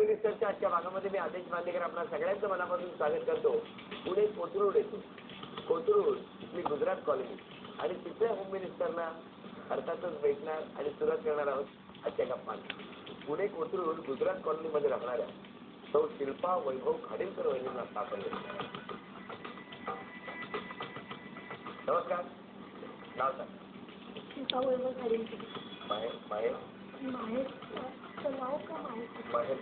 मिनिस्टरच्या आजच्या भागामध्ये मी आदेश बांदेकर आपल्या सगळ्यांचं मनापासून स्वागत करतो. पुणे कोथरूड येतो. कोथरूड इथली गुजरात कॉलनी आणि तिथल्या होम मिनिस्टरना अर्थातच भेटणार आणि सुरुवात करणार आहोत आजच्या गप्पा. पुणे कोथरूड गुजरात कॉलनीमध्ये राहणाऱ्या सौ शिल्पा वैभव खाडीलकर वहिनींना आपण नमस्कार. नाव सांग. शिल्पा वैभव खाडीलकर. माहेर माहेर माहेर नाव का माहेर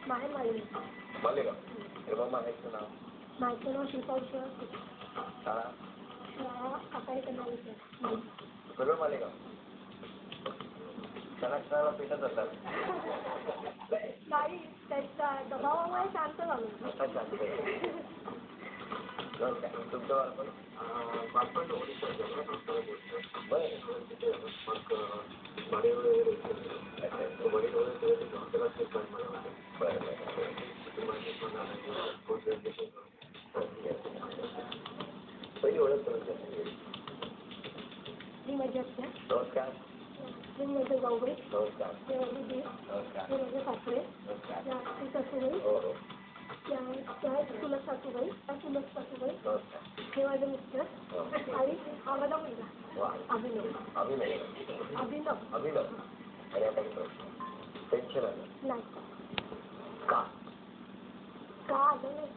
माहेर मालेगाव. अरे बाबा माहेरचं नाव. माहेरचं नाव शिल्पा विश्वास. शाळा आकाळी करणार सगळं मालेगाव. क्षणाक्षणाला पेटत असतात. नाही त्याच्या दबावामुळे शांत झालो. आता शांत. तुमचं बालपण बालपण पहिली ओळख करून मी माझी असते. नमस्कार. मी माझे जाऊबाई. नमस्कार. हे माझे दीर. नमस्कार. हे माझे सासरे. त्या सासूबाई. हो हो. त्या चुलत सासूबाई. त्या चुलत सासूबाई. नमस्कार. हे माझे मिस्टर आणि हा माझा मुलगा अभिनव. अभिनय. अभिनव. अभिनव. अरे आता टेन्शन आलं नाही का? का आलं नाही.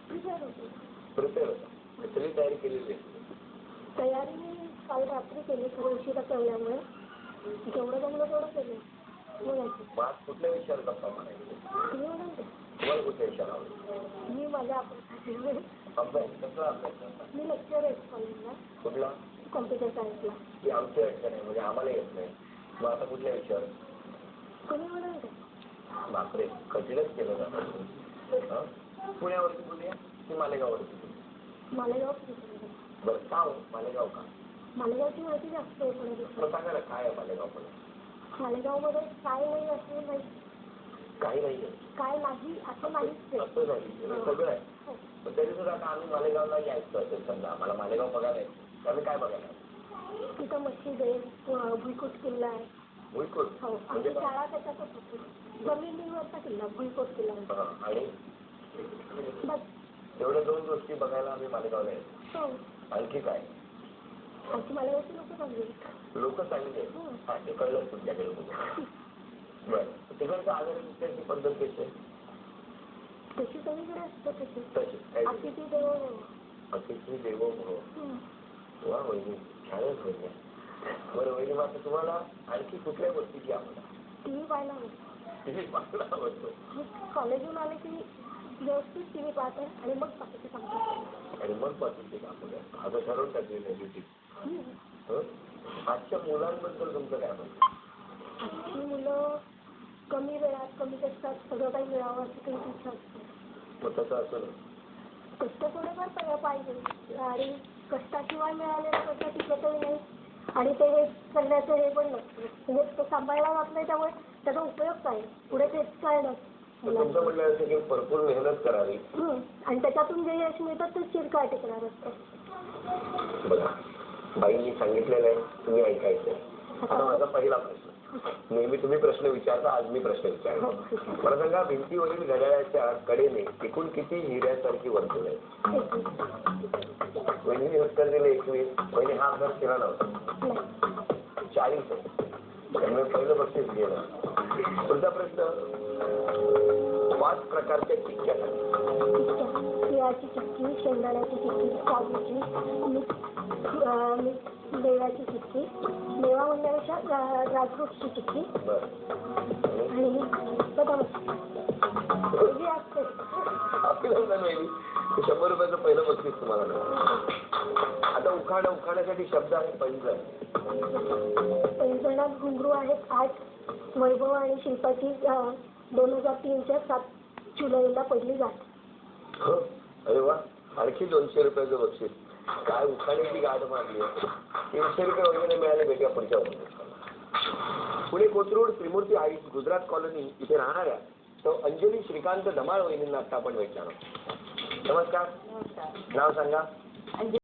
प्रिपेअर होतो. प्रिपेअर होता. सगळी तयारी केलेली. तयारी मी काल रात्री केली. खरं उशिरा कळल्यामुळे जेवढं जमलं तेवढं केलं. बोलायचं आज कुठल्या विषयावर गप्पा मारायचे? तुम्ही म्हणाल तुम्हाला कुठल्या विषयावर आवडतं? मी माझ्या आपण अभ्यास कसला अभ्यास करता? मी लेक्चर आहे कॉलेजला. कुठला? कॉम्प्युटर सायन्सला. ती आमची अडचण आहे म्हणजे आम्हाला येत नाही. मग आता कुठल्या विषयावर? कोणी म्हणाल का? बापरे कठीणच केलं जातं. पुण्यावरती बोलूया की मालेगाववरती? मालेगाव. बरं का हो मालेगाव का? मालेगावची माहिती जास्त आहे पुण्यापेक्षा. सांगा ना काय आहे मालेगाव पण? मालेगावमध्ये काय नाही असं नाही. काही नाहीये. काय नाही असं नाहीच आहे. असं नाही सगळं आहे. पण तरी सुद्धा आता आम्ही मालेगावला यायचं असेल समजा आम्हाला मालेगाव बघायला आहे त्यामुळे काय बघायला? तिथं मस्जिद आहे. भुईकोट किल्ला आहे. भुईकोट. हो आमची शाळा त्याच्यातच होती. जमिनीवरचा किल्ला भुईकोट किल्ला. आणि बस एवढ्या दोन गोष्टी बघायला आम्ही मालेगावला येतो. हो. आणखी काय? आणखी मालेगावची लोक चांगली. लोक चांगली हा ते कळलं तुमच्याकडे. बरं तिकडचं आदराची पद्धत कशी आहे? तशी सगळीकडे असतं तशी. तशी अतिथी देवो भव. अतिथी देवो भव. वा वहिनी छानच वहिनी. बरं वहिनी मात्र तुम्हाला आणखी कुठल्या गोष्टीची आवडतं? टीव्ही पाहायला आवडतो. टीव्ही पाहायला आवडतो. कॉलेजहून आले की व्यवस्थित टीव्ही पाहते आणि मग बाकीचे काम करते. आणि मग बाकीचे काम करते. आता ठरवून टाकलेलं ड्युटी. आजच्या मुलांबद्दल तुमचं काय म्हणतं? आजची मुलं कमी वेळात कमी कष्टात सगळं काही मिळावं असं काही इच्छा असते. मग तसं असं कष्ट थोडेफार पाहिजे आणि कष्टाशिवाय मिळालेलं कष्ट टिकतही नाही आणि ते हे करण्याचं हे पण नसतं. म्हणजे ते सांभाळला जात नाही त्यामुळे त्याचा उपयोग काय पुढे तेच काय नसतं. तुमचं म्हणणं असं की भरपूर मेहनत करावी आणि त्याच्यातून जे यश मिळतं ते चिरकाळ टिकणार असतं. बघा बाईंनी सांगितलेलं आहे तुम्ही ऐकायचं. आता माझा पहिला प्रश्न. नेहमी तुम्ही प्रश्न विचारता आज मी प्रश्न विचारतो. मला सांगा भिंतीवरील घड्याळाच्या कडेने एकूण किती हिऱ्यासारखी वर्तुळ आहे? वहिनी उत्तर दिलं 21. वहिनी हा अभ्यास केला नव्हता. 40 आहे. त्यामुळे पहिलं बक्षीस गेलं. पुढचा प्रश्न 5 प्रकारच्या चिक्क्या तिळाची चिक्की, शेंगदाण्याची चिक्की, काजूची, मेव्याची चिक्की, मेवा म्हणण्यापेक्षा ड्रायफ्रूटची चिक्की आणि बदामाची चिक्की असते. आपल्याला 100 रुपयाचं पहिलं बक्षीस तुम्हाला मिळालं. आता उखाण्यासाठी शब्द आहे पैंजण. पैंजणात घुंगरू आहेत 8. वैभव आणि शिल्पाची 2003च्या 7 जुलैला पहिली गाठ. अरे वा आणखी 200 रुपयाचं बक्षीस. काय उखाण्याची गाठ मारली. 300 रुपये वगैरे मिळाले. भेटूया पुढच्या वर्षी. पुणे कोथरूड त्रिमूर्ती हाईट गुजरात कॉलनी इथे राहणाऱ्या तो अंजली श्रीकांत धमाळ वहिनींना आता आपण भेटणार आहोत. नमस्कार. नाव सांगा.